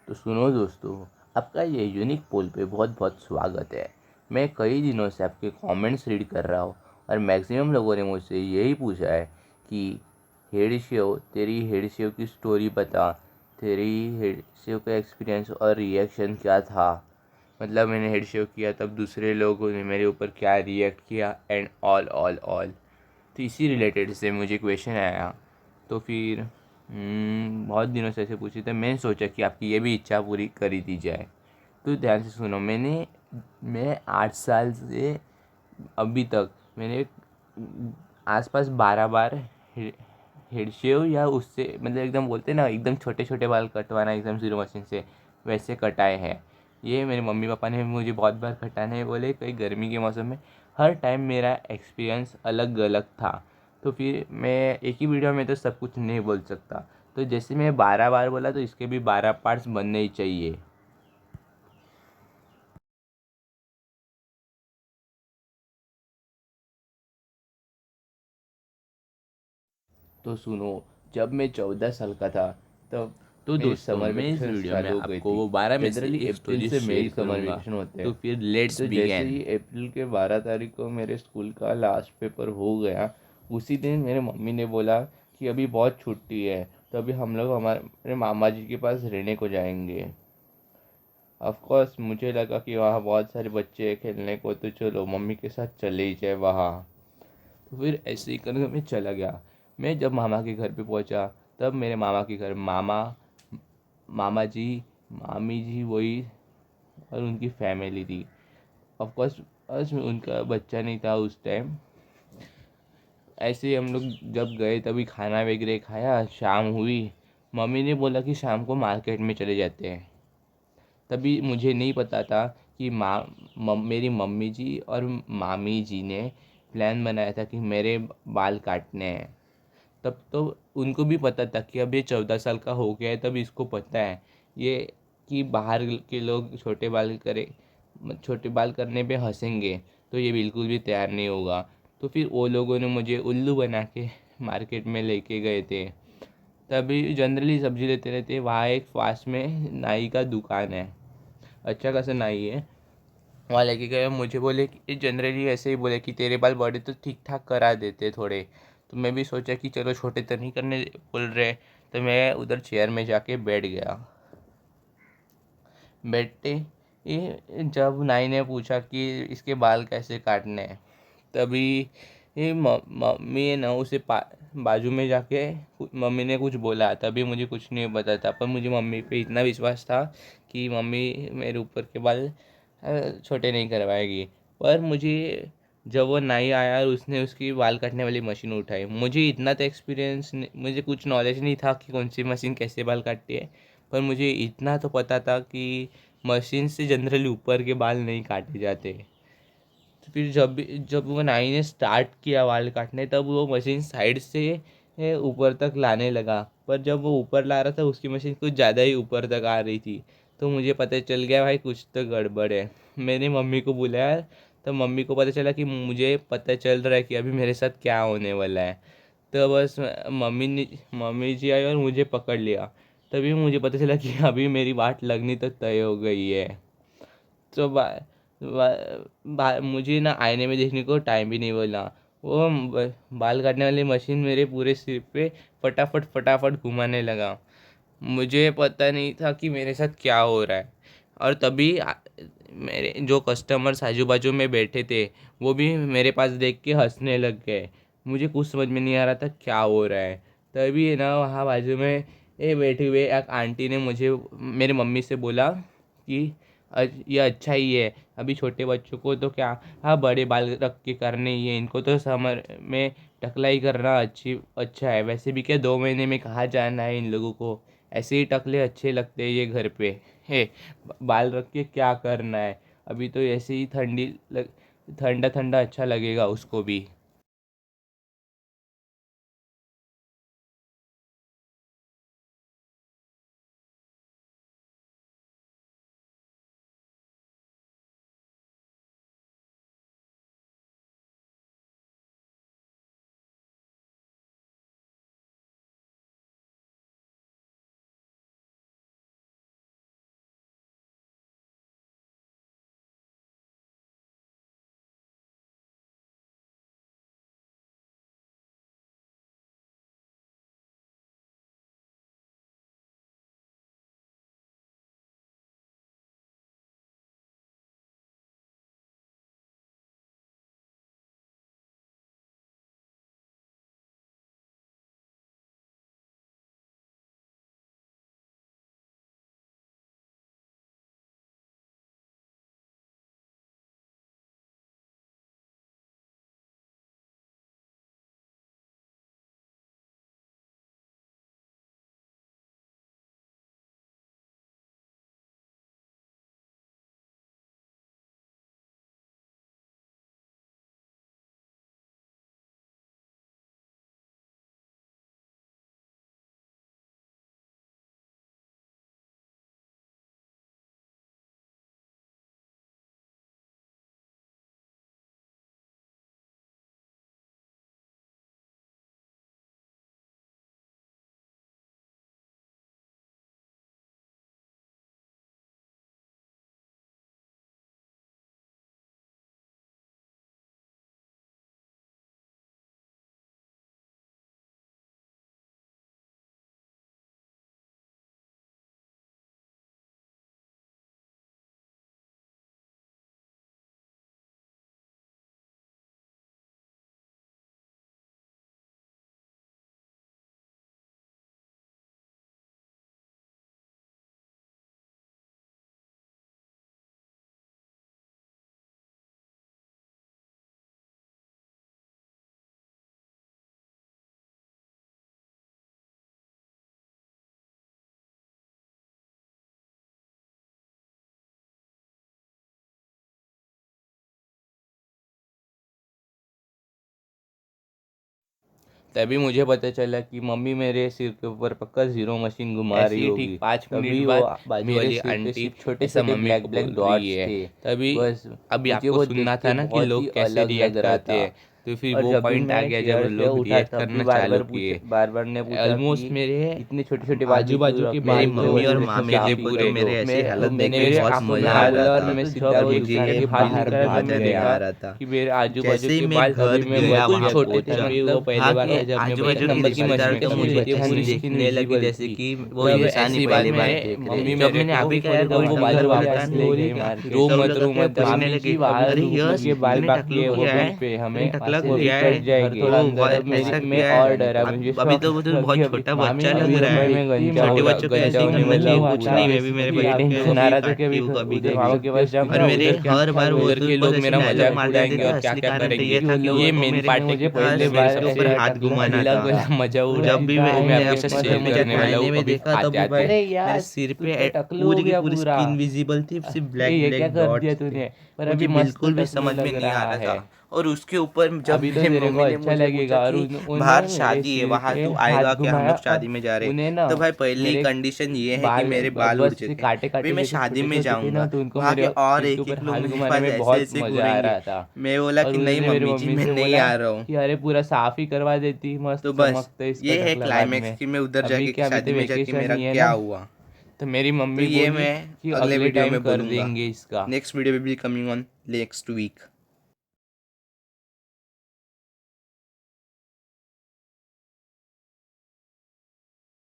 तो सुनो दोस्तों, आपका ये यूनिक पोल पे बहुत बहुत स्वागत है। मैं कई दिनों से आपके कमेंट्स रीड कर रहा हूँ और मैक्सिमम लोगों ने मुझसे यही पूछा है कि हेड शेव तेरी हेड शेव की स्टोरी बता, तेरी हेड शेव का एक्सपीरियंस और रिएक्शन क्या था। मतलब मैंने हेड शेव किया तब दूसरे लोगों ने मेरे ऊपर क्या रिएक्ट किया एंड ऑल ऑल ऑल। तो इसी रिलेटेड से मुझे क्वेश्चन आया। तो फिर बहुत दिनों से ऐसे पूछे थे, मैंने सोचा कि आपकी ये भी इच्छा पूरी कर ही दी जाए। तो ध्यान से सुनो, मैं 8 साल से अभी तक मैंने आसपास 12 बार हेड शेव या उससे मतलब एकदम बोलते हैं ना, एकदम छोटे छोटे बाल कटवाना एकदम ज़ीरो मशीन से, वैसे कटाए हैं। ये मेरे मम्मी पापा ने मुझे बहुत बार कटाने बोले, कई गर्मी के मौसम में। हर टाइम मेरा एक्सपीरियंस अलग अलग था। तो फिर मैं एक ही वीडियो में तो सब कुछ नहीं बोल सकता। तो जैसे मैं 12 बार बोला, तो इसके भी 12 पार्ट्स बनने ही चाहिए। तो सुनो, जब मैं 14 साल का था तब तो मेरी दोस्तों, समर मैं इस वेकेशन वीडियो में चालू हो गई आपको थी। वो 12 में से जनरली एक अप्रैल स्टोरी से शेयर मई समर करूंगा। वेकेशन होते तो हैं। फिर लेट्स तो जैसे बिगेन। ही अप्रैल के 12 तारीख को मेरे स्कूल का लास्ट पेपर हो गया, उसी दिन मेरे मम्मी ने बोला कि अभी बहुत छुट्टी है, तो अभी हम लोग हमारे मेरे मामा जी के पास रहने को जाएंगे। ऑफ कोर्स मुझे लगा कि वहाँ बहुत सारे बच्चे हैं खेलने को, तो चलो मम्मी के साथ चले ही जाए वहाँ। तो फिर ऐसे ही करके मैं चला गया। मैं जब मामा के घर पे पहुंचा, तब मेरे मामा के घर मामा जी, मामी जी वही और उनकी फैमिली थी। ऑफ कोर्स बस उनका बच्चा नहीं था उस टाइम। ऐसे ही हम लोग जब गए तभी खाना वगैरह खाया, शाम हुई। मम्मी ने बोला कि शाम को मार्केट में चले जाते हैं। तभी मुझे नहीं पता था कि मेरी मम्मी जी और मामी जी ने प्लान बनाया था कि मेरे बाल काटने हैं। तब तो उनको भी पता था कि अब ये 14 साल का हो गया है, तब इसको पता है ये कि बाहर के लोग छोटे बाल करने पे हंसेंगे, तो ये बिल्कुल भी तैयार नहीं होगा। तो फिर वो लोगों ने मुझे उल्लू बना के मार्केट में लेके गए थे। तभी जनरली सब्जी लेते रहते, वहाँ एक पास में नाई का दुकान है, अच्छा खासा नाई है। वहाँ लेके गए, मुझे बोले कि जनरली ऐसे ही बोले कि तेरे बाल बड़े तो ठीक ठाक करा देते थोड़े। तो मैं भी सोचा कि चलो छोटे तो नहीं करने बोल रहे। तो मैं उधर चेयर में जाके बैठ गया। बैठते ये जब नाई ने पूछा कि इसके बाल कैसे काटने हैं, तभी ये मम्मी है ना उसे बाजू में जाके मम्मी ने कुछ बोला। तभी मुझे कुछ नहीं पता था, पर मुझे मम्मी पे इतना विश्वास था कि मम्मी मेरे ऊपर के बाल छोटे नहीं करवाएगी। पर मुझे जब वो नाई आया और उसने उसकी बाल काटने वाली मशीन उठाई, मुझे इतना तो एक्सपीरियंस, मुझे कुछ नॉलेज नहीं था कि कौन सी मशीन कैसे बाल काटती है। पर मुझे इतना तो पता था कि मशीन से जनरली ऊपर के बाल नहीं काटे जाते। तो फिर जब वो नाई ने स्टार्ट किया बाल काटने, तब वो मशीन साइड से ऊपर तक लाने लगा। पर जब वो ऊपर ला रहा था, उसकी मशीन कुछ ज़्यादा ही ऊपर तक आ रही थी। तो मुझे पता चल गया भाई कुछ तो गड़बड़ है। मैंने मम्मी को बुलाया, तो मम्मी को पता चला कि मुझे पता चल रहा है कि अभी मेरे साथ क्या होने वाला है। तो बस मम्मी जी आई और मुझे पकड़ लिया। तभी मुझे पता चला कि अभी मेरी बात लगनी तो तय हो गई है। तो मुझे ना आईने में देखने को टाइम भी नहीं बोला। वो बाल काटने वाली मशीन मेरे पूरे सिर पे फटाफट फटाफट घुमाने लगा। मुझे पता नहीं था कि मेरे साथ क्या हो रहा है। और तभी मेरे जो कस्टमर्स आजू बाजू में बैठे थे, वो भी मेरे पास देख के हंसने लग गए। मुझे कुछ समझ में नहीं आ रहा था क्या हो रहा है। तभी है ना वहाँ बाजू में बैठे हुए एक आंटी ने मुझे मेरी मम्मी से बोला कि ये अच्छा ही है, अभी छोटे बच्चों को तो क्या, हाँ बड़े बाल रख के करने ही है, इनको तो समर में टकला ही करना अच्छा है। वैसे भी क्या 2 महीने में कहाँ जाना है इन लोगों को, ऐसे ही टकले अच्छे लगते हैं ये घर पे है, बाल रख के क्या करना है। अभी तो ऐसे ही ठंडा ठंडा अच्छा लगेगा उसको भी। तभी मुझे पता चला कि मम्मी मेरे सिर के ऊपर पक्का जीरो मशीन घुमा रही होगी। ठीक 5 मिनट बाद मेरे आंटी छोटे से मम्मी को बोल रही है। तभी बस अभी आपको सुनना था ना कि लोग कैसे रिएक्ट करते हैं, तो फिर वो पॉइंट आ गया जब लोग रिएक्ट करना चालू किए। बार ने पूछा ऑलमोस्ट मेरे इतनी छोटी छोटी बात आजू बाजू के मेरी बाल मम्मी और पूरे मामी थे को पूरे। तो मेरे ऐसी हालत देख मैंने के मेरे बहुत आंखों में मजा आ आंसू रहा और था। मैं सीधा मुझे झुक ये के बाहर बिल्कुल निकला। मजा नहीं आ रहा था। कि मेरे आजू बाजू जैसे ही के मैं बाल घर तभी मैं गया बिल्कुल वहाँ छोटे थे, पहुंचा, तभी वो पहले वहाँ बार के था जब मैं आजू पहले बाजू की नंबर की मशीन रिश्तेदारों में को मुझे मुझे ऐसी पूरी दिखने लगी जैसे कि वो तब इंसान ही ऐसी बात पहली बार में देख रहे मम्मी हैं। मेरे जब मैंने को अभी बोले कहा तो वो कोई बाल घर वापस ले गई मार के। रो मत रो मत पूछने मामी लगे, की बाल अरे यश के बाल तूने बाकी है टकलू वो किया बिल है, पे हमें तूने टकला वो भी किया कट है, जाएगी। थोड़ा अंदर ऐसा मैं मैं और और डरा। डरा मुझे अभी तो शौक तू था बहुत कि छोटा अभी बच्चा मामी लग रहा है, में गंजा छोटे हो बच्चों को ऐसे ही गंजा करना होने चाहिए। वाला कुछ था। नहीं, मैं भी मेरे ये बच्चे टेंशन आ रहा था कि काटती अभी हूँ कभी उधर कभी। मामा के पास जाऊंगा और मेरे उधर क्या हर बार वो उधर के लोग मेरा मजाक उड़ाएंगे और क्या क्या करेंगे। ये मेन पार्ट है कि पहले मेरे सबसे हाथ घुमाना अगला था। वाला मजा उड़ा जब भी वो मैं मैंने आपके साथ अपने शेयर मम्मी के करने वाला खाने हूँ में अभी देखा, आते तभी आते। मेरे सिर पे पूरी की पूरी स्किन विजिबल थी, सिर्फ ब्लैक ये क्या ब्लैक कर दिया डॉट्स थे। तूने, पर मुझे अभी मस्त बिल्कुल भी टकलू समझ में लग नहीं आ रहा रहा है। था। और उसके ऊपर जब अभी तो मेरे तेरे को मम्मी ने अच्छा मुझे लगेगा। पूछा और कि उन्होंने बाहर मेरे शादी है सिर वहां पे तू हाथ आएगा क्या, हम घुमाया लोग और शादी में जा रहे उन्हें हैं। ना तो भाई पहली मेरे कंडीशन ये है कि मेरे बाल उड़ बस चुके हैं। काटे अभी काटे मैं जैसे शादी छोटे में छोटे थे ना, जाऊंगा, तो उनको वहाँ मेरे के और सिर के एक ऊपर एक हाथ लोग मेरे घुमाने पास में ऐसे बहुत ऐसे मजा आ घूरेंगे। रहा था। मैं बोला और कि नहीं उन्होंने मेरी मम्मी जी, मम्मी मैं से नहीं बोला आ रहा हूँ। कि अरे पूरा साफ ही करवा देती, मस्त तो बस चमकते इसका ये है टकला बाद क्लाइमेक्स में। कि मैं उधर अभी जाके क्या, कि अभी तो शादी में जाके वेकेशन मेरा ही है क्या ना, हुआ। तो मेरी तो मम्मी ये बोली मैं कि अगले अगले वीडियो टाइम में कर बोलूँगा, देंगे इसका। नेक्स्ट वीडियो में भी कमिंग ऑन नेक्स्ट वीक।